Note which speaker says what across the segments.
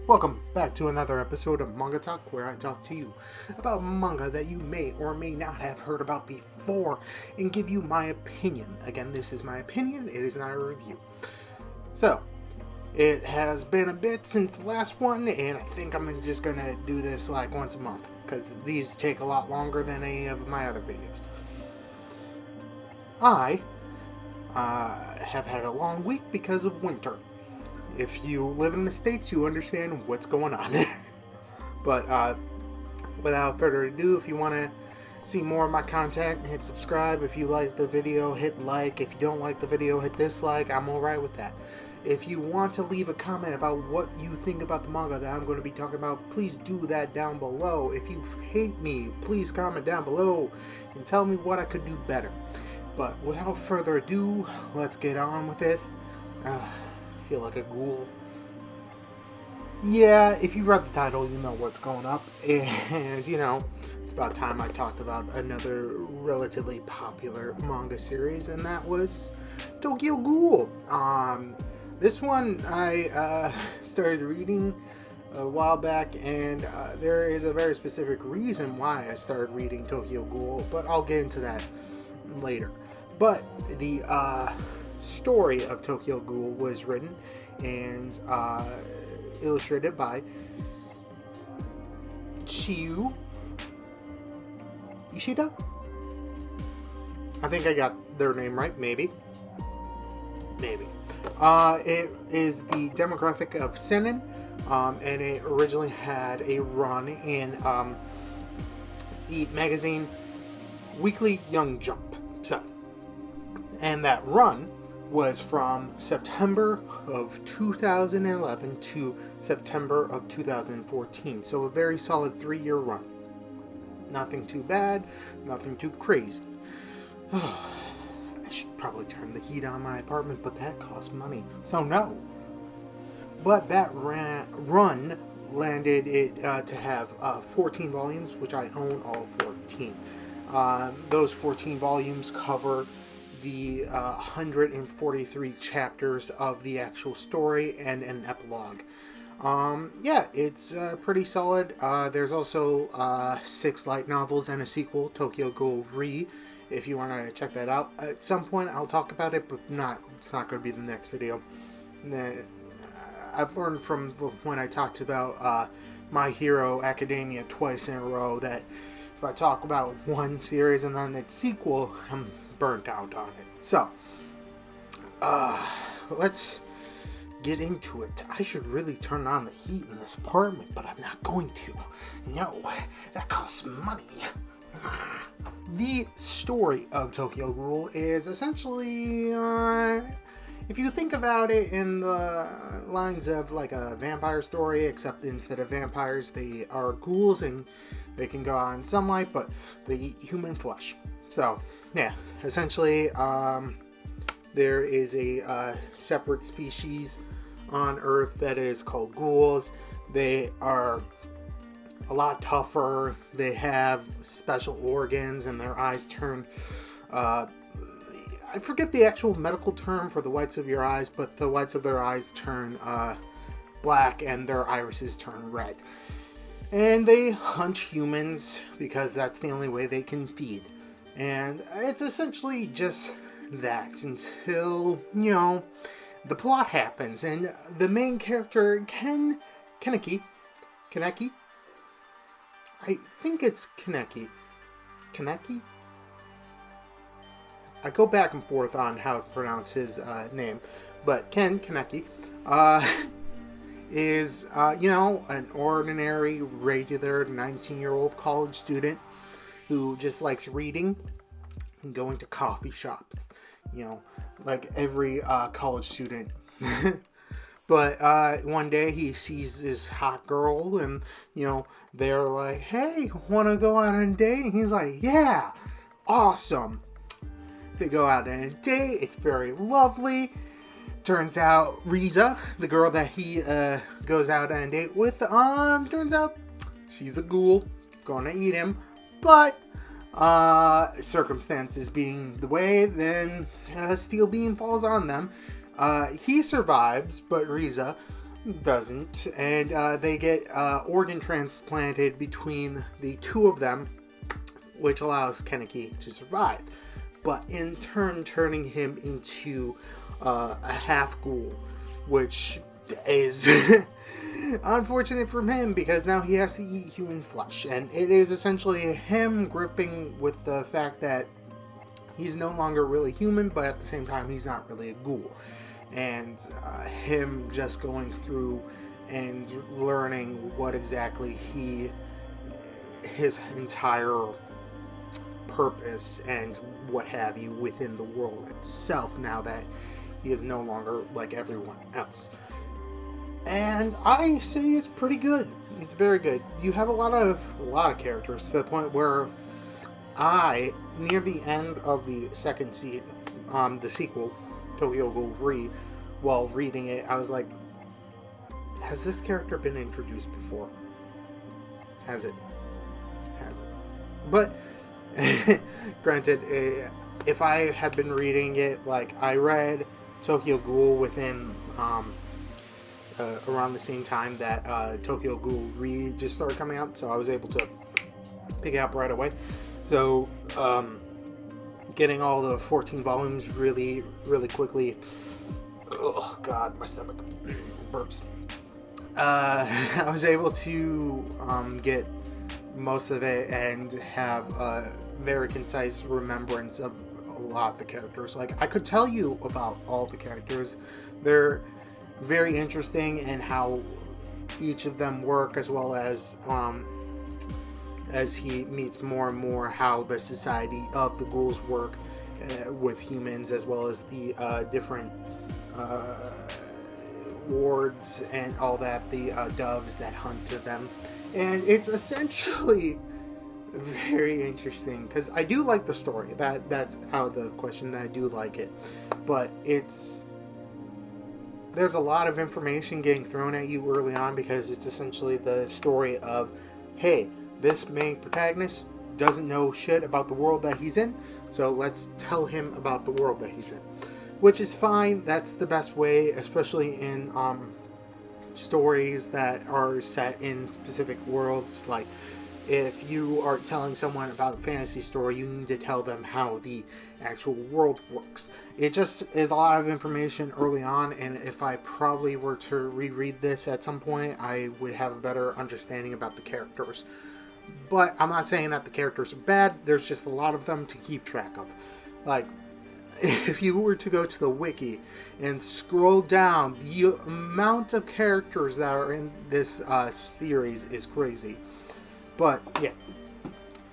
Speaker 1: Welcome back to another episode of Manga Talk, where I talk to you about manga that you may or may not have heard about before and give you my opinion. Again, this is my opinion, it is not a review. So, it has been a bit since the last one, and I think I'm just gonna do this like once a month, because these take a lot longer than any of my other videos. I have had a long week because of winter. If you live in the States, you understand what's going on. But without further ado, if you want to see more of my content, hit subscribe. If you like the video, hit like. If you don't like the video, hit dislike. I'm alright with that. If you want to leave a comment about what you think about the manga that I'm going to be talking about, please do that down below. If you hate me, please comment down below and tell me what I could do better. But without further ado, let's get on with it. I feel like a ghoul. Yeah, if you read the title, you know what's going up. And, you know, it's about time I talked about another relatively popular manga series, and that was Tokyo Ghoul. This one I started reading a while back, and there is a very specific reason why I started reading Tokyo Ghoul, but I'll get into that later. But the story of Tokyo Ghoul was written and illustrated by Chiyu Ishida. I think I got their name right, maybe. It is the demographic of seinen, and it originally had a run in Eat Magazine Weekly Young Jump. And that run was from September of 2011 to September of 2014. So a very solid 3-year run. Nothing too bad, nothing too crazy. I should probably turn the heat on my apartment, but that costs money. So no. But that run landed it to have 14 volumes, which I own all 14. Those 14 volumes cover the 143 chapters of the actual story and an epilogue. Yeah, it's pretty solid. There's also 6 light novels and a sequel, Tokyo Ghoul Re, if you want to check that out. At some point I'll talk about it, but it's not going to be the next video. I've learned from when I talked about My Hero Academia twice in a row that if I talk about one series and then its sequel, I'm burnt out on it. So, let's get into it. I should really turn on the heat in this apartment, but I'm not going to. No, that costs money. The story of Tokyo Ghoul is essentially, if you think about it in the lines of like a vampire story, except instead of vampires, they are ghouls and they can go out in sunlight, but they eat human flesh. So, yeah, essentially, there is a separate species on Earth that is called ghouls. They are a lot tougher. They have special organs, and their eyes turn, I forget the actual medical term for the whites of your eyes, but the whites of their eyes turn black, and their irises turn red. And they hunt humans because that's the only way they can feed. And it's essentially just that until, you know, the plot happens. And the main character, Kaneki? I think it's Kaneki. Kaneki? I go back and forth on how to pronounce his name. But Kaneki is, you know, an ordinary, regular 19-year-old college student who just likes reading and going to coffee shops, you know, like every college student. But one day he sees this hot girl, and, you know, they're like, hey, want to go out on a date? And he's like, yeah, awesome. They go out on a date. It's very lovely. Turns out Riza, the girl that he goes out on a date with, turns out she's a ghoul, gonna eat him. But circumstances being the way, then a steel beam falls on them. He survives, but Riza doesn't, and they get organ transplanted between the two of them, which allows Kaneki to survive, but in turn turning him into a half ghoul, which is unfortunate for him because now he has to eat human flesh, and it is essentially him gripping with the fact that he's no longer really human, but at the same time he's not really a ghoul, and him just going through and learning what exactly his entire purpose and what have you within the world itself, now that he is no longer like everyone else. And I say it's pretty good. It's very good. You have a lot of characters, to the point where near the end of the second season, the sequel, Tokyo Ghoul while reading it, I was like, has this character been introduced before? Has it? But granted, if I had been reading it, like, I read Tokyo Ghoul within around the same time that Tokyo Ghoul just started coming out, so I was able to pick it up right away. So getting all the 14 volumes really, really quickly. Oh God, my stomach burps. I was able to get most of it and have a very concise remembrance of a lot of the characters. Like, I could tell you about all the characters. They're very interesting in how each of them work, as well as he meets more and more how the society of the ghouls work with humans, as well as the different wards and all that, the doves that hunt to them. And it's essentially very interesting, because I do like the story. That's out of the question, that I do like it. But there's a lot of information getting thrown at you early on, because it's essentially the story of, hey, this main protagonist doesn't know shit about the world that he's in, so let's tell him about the world that he's in. Which is fine. That's the best way, especially in stories that are set in specific worlds. Like, if you are telling someone about a fantasy story, you need to tell them how the actual world works. It just is a lot of information early on, and if I probably were to reread this at some point, I would have a better understanding about the characters. But I'm not saying that the characters are bad, there's just a lot of them to keep track of. Like, if you were to go to the wiki and scroll down, the amount of characters that are in this series is crazy. But, yeah,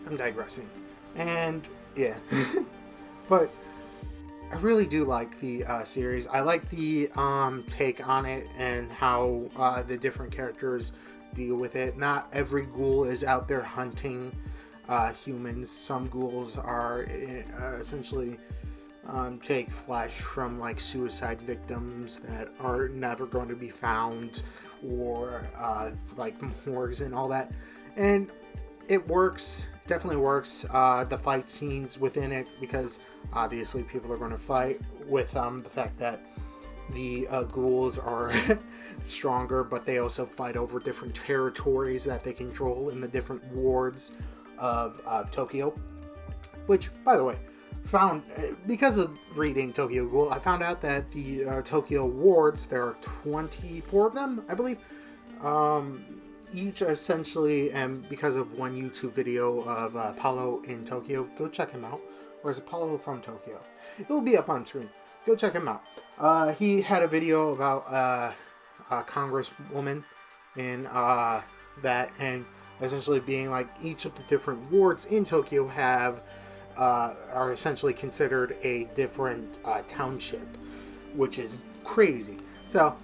Speaker 1: I'm digressing. And, yeah. But I really do like the series. I like the take on it and how the different characters deal with it. Not every ghoul is out there hunting humans. Some ghouls are essentially take flesh from, like, suicide victims that are never going to be found, or like morgues and all that. And it works, definitely works. The fight scenes within it, because obviously people are going to fight, with the fact that the ghouls are stronger, but they also fight over different territories that they control in the different wards of Tokyo. Which, by the way, because of reading Tokyo Ghoul, I found out that the Tokyo wards, there are 24 of them, I believe. Each essentially, and because of one YouTube video of Apollo in Tokyo, go check him out. Or is it Apollo from Tokyo? It will be up on screen. Go check him out. He had a video about a congresswoman in that, and essentially being like, each of the different wards in Tokyo are essentially considered a different township, which is crazy. So,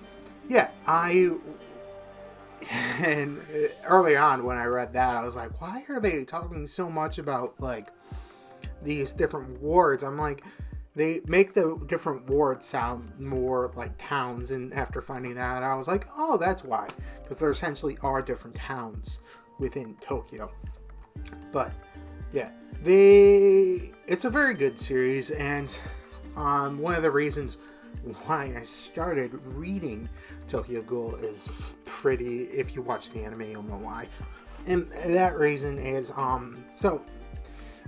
Speaker 1: yeah, and early on when I read that, I was like, why are they talking so much about, like, these different wards? I'm like, they make the different wards sound more like towns, and after finding that, I was like, oh, that's why, because there essentially are different towns within Tokyo. But yeah, it's a very good series, and one of the reasons why I started reading Tokyo Ghoul is pretty, if you watch the anime, you'll know why. And that reason is, so,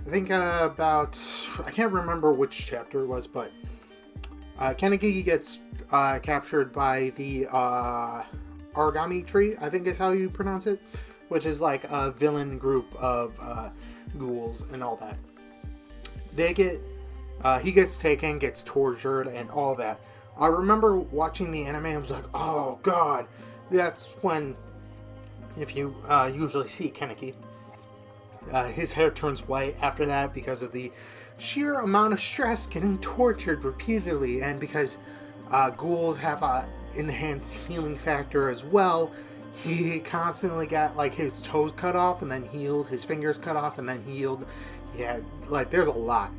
Speaker 1: I think about, I can't remember which chapter it was, but Kaneki gets captured by the Origami Tree, I think is how you pronounce it, which is like a villain group of ghouls and all that. He gets taken, gets tortured, and all that. I remember watching the anime, I was like, oh god. That's when, if you usually see Kaneki, his hair turns white after that because of the sheer amount of stress getting tortured repeatedly, and because ghouls have a enhanced healing factor as well. He constantly got like his toes cut off and then healed, his fingers cut off and then healed. Yeah, like there's a lot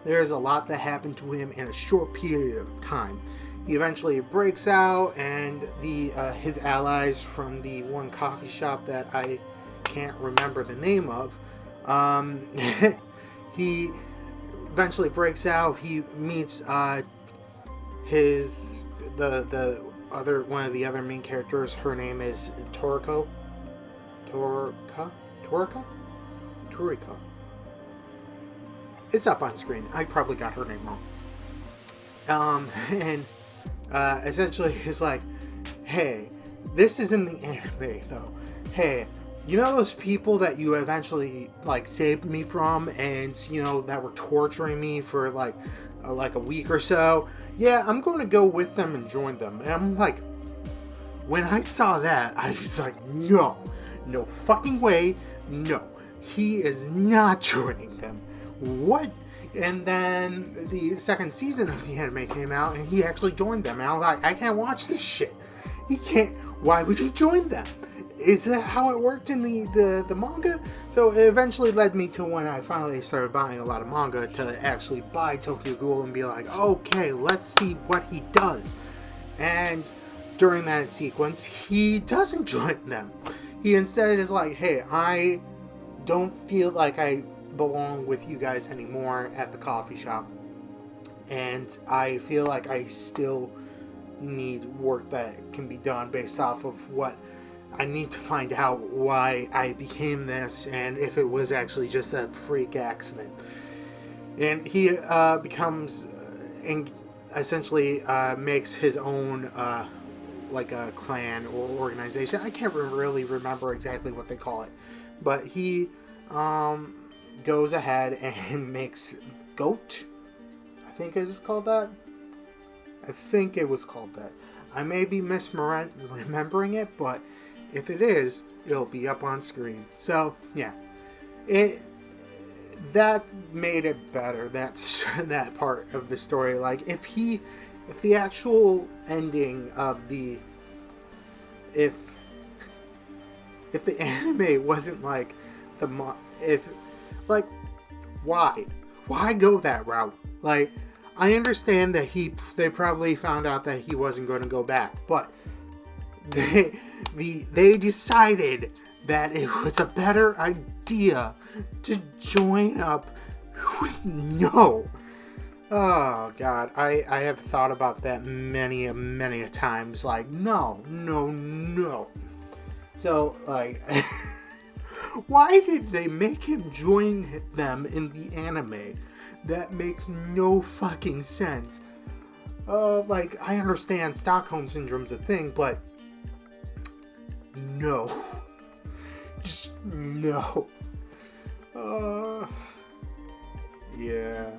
Speaker 1: that happened to him in a short period of time. He eventually breaks out, and his allies from the one coffee shop that I can't remember the name of, he eventually breaks out. He meets the one of the other main characters. Her name is Toriko. It's up on screen. I probably got her name wrong. And essentially it's like, hey, this is in the anime though. Hey, you know those people that you eventually like saved me from, and you know that were torturing me for like a week or so? Yeah, I'm going to go with them and join them. And I'm like, when I saw that, I was like, no fucking way, no, he is not joining them. What? And then the second season of the anime came out, and he actually joined them. And I was like, I can't watch this shit. He can't. Why would he join them? Is that how it worked in the manga? So it eventually led me to when I finally started buying a lot of manga to actually buy Tokyo Ghoul and be like, okay, let's see what he does. And during that sequence, he doesn't join them. He instead is like, hey, I don't feel like I belong with you guys anymore at the coffee shop, and I feel like I still need work that can be done based off of what I need to find out why I became this, and if it was actually just a freak accident. And he becomes and essentially makes his own like a clan or organization. I can't really remember exactly what they call it, but he goes ahead and makes Goat. I think it's called that. I think it was called that. I may be misremembering it, but if it is, it'll be up on screen. So yeah, that made it better. That's that part of the story. Like if the actual ending of if the anime wasn't like why go that route? Like, I understand that they probably found out that he wasn't going to go back, but they decided that it was a better idea to join up with Oh god, I have thought about that many a times. Like, no. So, like, why did they make him join them in the anime? That makes no fucking sense. Like, I understand Stockholm Syndrome's a thing, but no. Just no. Yeah.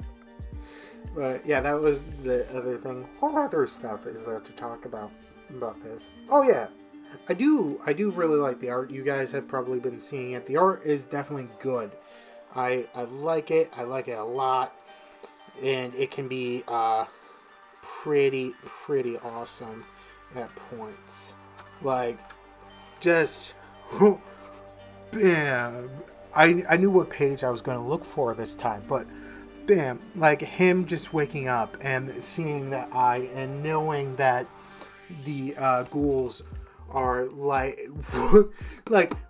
Speaker 1: But yeah, that was the other thing. What other stuff is there to talk about this? Oh yeah, I do really like the art. You guys have probably been seeing it. The art is definitely good. I like it. I like it a lot, and it can be pretty awesome at points. Like, just bam. I knew what page I was going to look for this time, but bam, like him just waking up and seeing that eye and knowing that the ghouls are like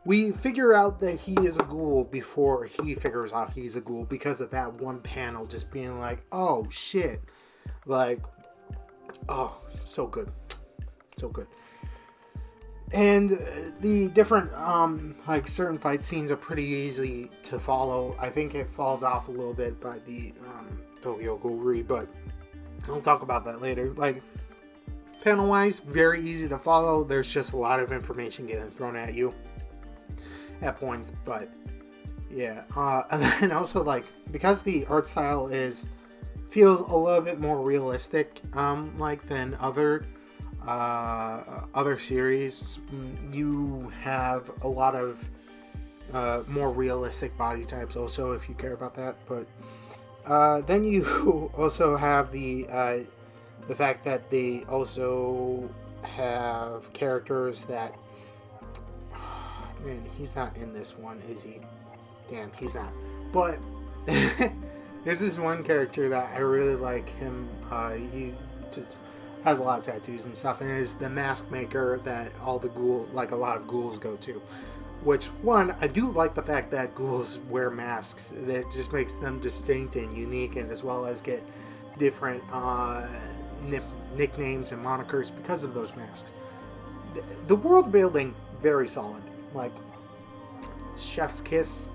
Speaker 1: we figure out that he is a ghoul before he figures out he's a ghoul because of that one panel just being like, oh shit, like, Oh, so good. So good. And the different, like, certain fight scenes are pretty easy to follow. I think it falls off a little bit by the Tokyo Ghoul, but I'll talk about that later. Like, panel-wise, very easy to follow. There's just a lot of information getting thrown at you at points, but yeah. And then also, like, because the art style feels a little bit more realistic, like, than other series, you have a lot of more realistic body types also, if you care about that. But then you also have the fact that they also have characters that, man, he's not in this one, is he? Damn, he's not. But there's this one character that I really like him. He just has a lot of tattoos and stuff, and is the mask maker that a lot of ghouls go to. Which, one, I do like the fact that ghouls wear masks. That just makes them distinct and unique, and as well as get different nicknames and monikers because of those masks. The world building, very solid. Like, chef's kiss,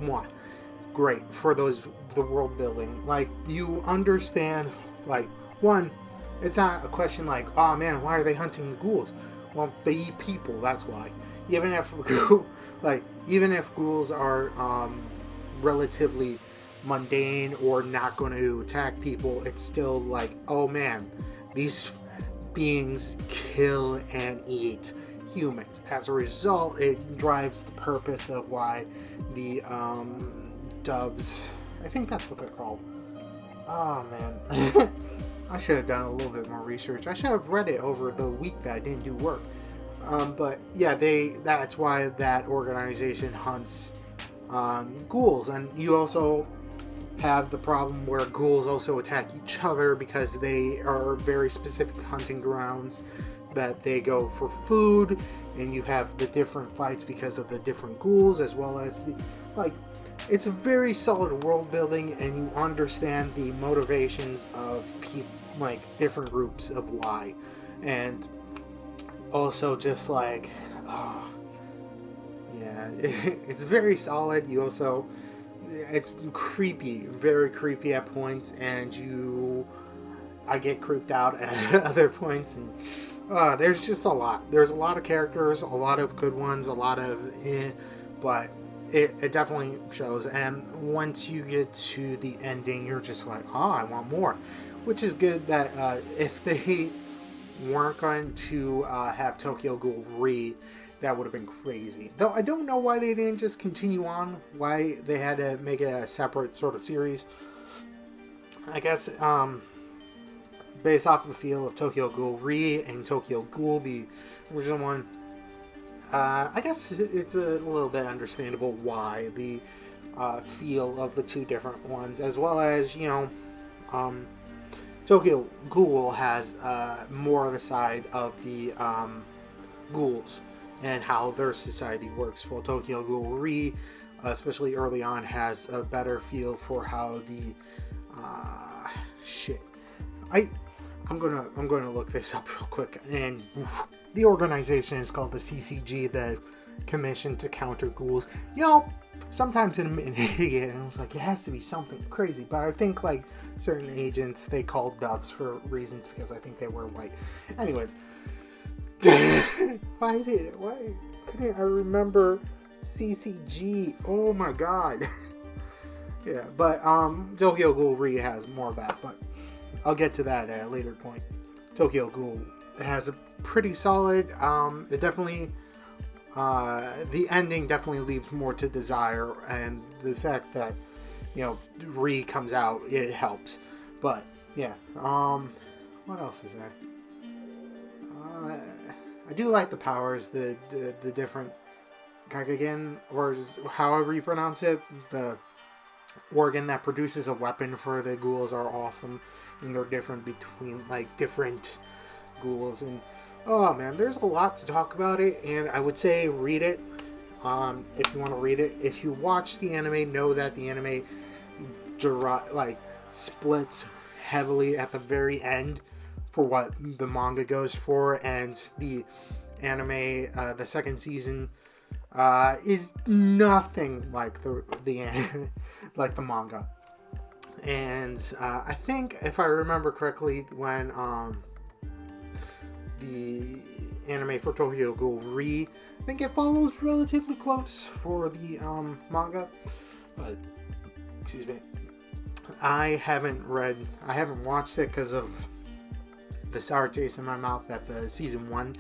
Speaker 1: mwah. Great for the world building. Like, you understand, like, one, it's not a question like, oh man, why are they hunting the ghouls? Well, they eat people, that's why. Even if ghouls are relatively mundane or not going to attack people, it's still like, oh man, these beings kill and eat humans. As a result, it drives the purpose of why the doves, I think that's what they're called. Oh man. I should have done a little bit more research. I should have read it over the week that I didn't do work. But yeah, that's why that organization hunts ghouls. And you also have the problem where ghouls also attack each other because they are very specific hunting grounds that they go for food. And you have the different fights because of the different ghouls, as well as it's a very solid world building, and you understand the motivations of people, like different groups of why, and also just like, oh, yeah, it's very solid. You also, it's creepy, very creepy at points, and I get creeped out at other points, and there's just a lot. There's a lot of characters, a lot of good ones, a lot of but it definitely shows. And once you get to the ending, you're just like, oh, I want more. Which is good that if they weren't going to have Tokyo Ghoul that would have been crazy. Though I don't know why they didn't just continue on, why they had to make it a separate sort of series. I guess based off of the feel of Tokyo Ghoul and Tokyo Ghoul, the original one, I guess it's a little bit understandable why the feel of the two different ones, as well as, Tokyo Ghoul has more of the side of the ghouls and how their society works. While Tokyo Ghoul especially early on, has a better feel for how the I'm gonna look this up real quick. And the organization is called the CCG, the Commission to Counter Ghouls. Sometimes I'm an idiot, and I was like, it has to be something crazy. But I think, like, certain agents, they called doves for reasons, because I think they were white. Anyways. Why couldn't I remember CCG? Oh my god. Yeah, but Tokyo Ghoul has more of that, but I'll get to that at a later point. Tokyo Ghoul has a pretty solid, it definitely, the ending definitely leaves more to desire, and the fact that, comes out, it helps. But, yeah, what else is there? I do like the powers, the different Kagagen, or however you pronounce it, the organ that produces a weapon for the ghouls are awesome, and they're different between, like, different ghouls, and oh man, there's a lot to talk about it, and I would say read it, if you want to read it. If you watch the anime, know that the anime splits heavily at the very end, for what the manga goes for, and the anime, the second season, is nothing like like the manga. And I think, if I remember correctly, when the anime for Tokyo Ghoul I think it follows relatively close for the manga, but excuse me, I haven't watched it because of the sour taste in my mouth that the season 1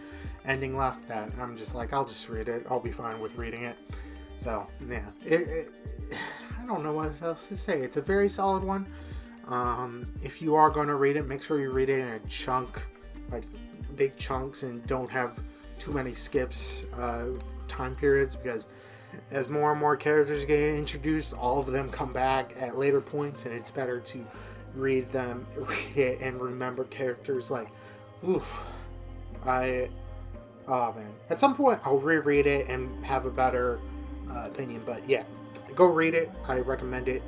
Speaker 1: ending left, that I'm just like, I'll just read it, I'll be fine with reading it. So yeah, I don't know what else to say. It's a very solid one. If you are going to read it, make sure you read it in a chunk, like big chunks, and don't have too many skips, time periods, because as more and more characters get introduced, all of them come back at later points, and it's better to read it and remember characters. Like, oh man, at some point I'll reread it and have a better opinion. But yeah, go read it. I recommend it.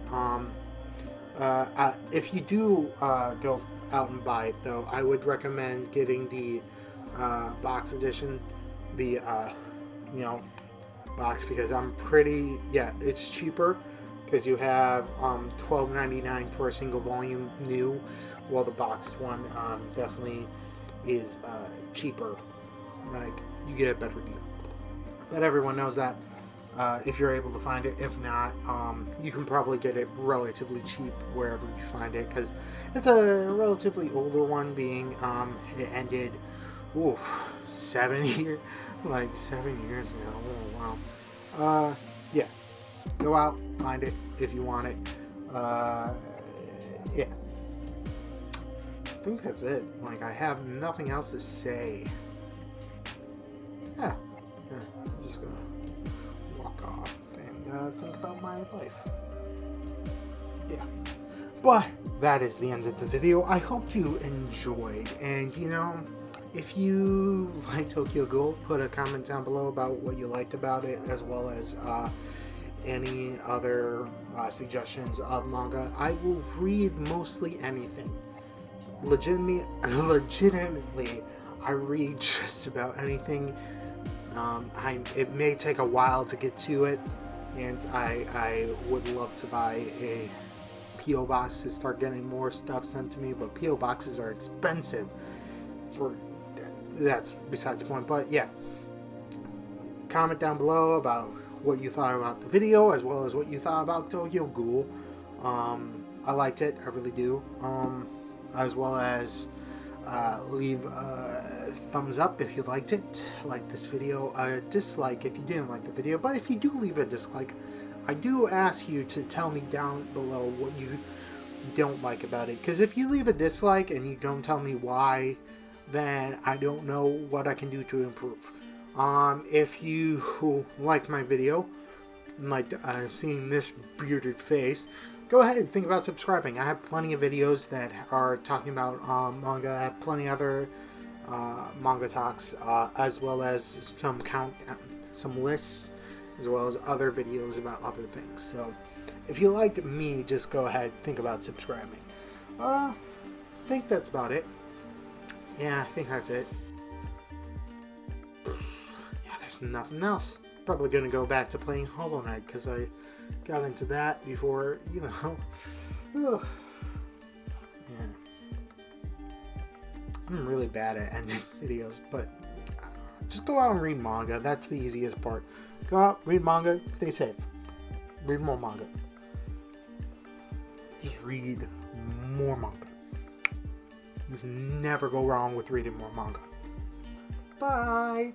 Speaker 1: If you do go out and buy it, though, I would recommend getting the box edition, the box, because it's cheaper, because you have $12.99 for a single volume new, while the boxed one definitely is cheaper. Like, you get a better deal. But everyone knows that. If you're able to find it. If not, you can probably get it relatively cheap wherever you find it, because it's a relatively older one, being it ended 7 years, like 7 years ago. Oh wow. Yeah, go out, find it if you want it. Yeah, I think that's it. Like, I have nothing else to say. Yeah, I'm just gonna walk off and think about my life. Yeah, but that is the end of the video. I hope you enjoyed, and if you like Tokyo Ghoul, put a comment down below about what you liked about it, as well as any other suggestions of manga. I will read mostly anything. Legitimately, I read just about anything. It may take a while to get to it, and I would love to buy a P.O. box to start getting more stuff sent to me, but P.O. boxes are expensive. That's besides the point. But yeah, comment down below about what you thought about the video, as well as what you thought about Tokyo Ghoul. I liked it, I really do. As well as leave a thumbs up if you liked it, like this video, a dislike if you didn't like the video. But if you do leave a dislike, I do ask you to tell me down below what you don't like about it, because if you leave a dislike and you don't tell me why, then I don't know what I can do to improve. If you like my video and like seeing this bearded face, go ahead and think about subscribing. I have plenty of videos that are talking about manga. I have plenty of other manga talks, as well as some lists, as well as other videos about other things. So if you liked me, just go ahead, think about subscribing. I think that's about it. Yeah, I think that's it. Yeah, there's nothing else. Probably gonna go back to playing Hollow Knight, because I got into that before, Yeah. I'm really bad at ending videos, but just go out and read manga. That's the easiest part. Go out, read manga, stay safe. Read more manga. Just read more manga. You can never go wrong with reading more manga. Bye!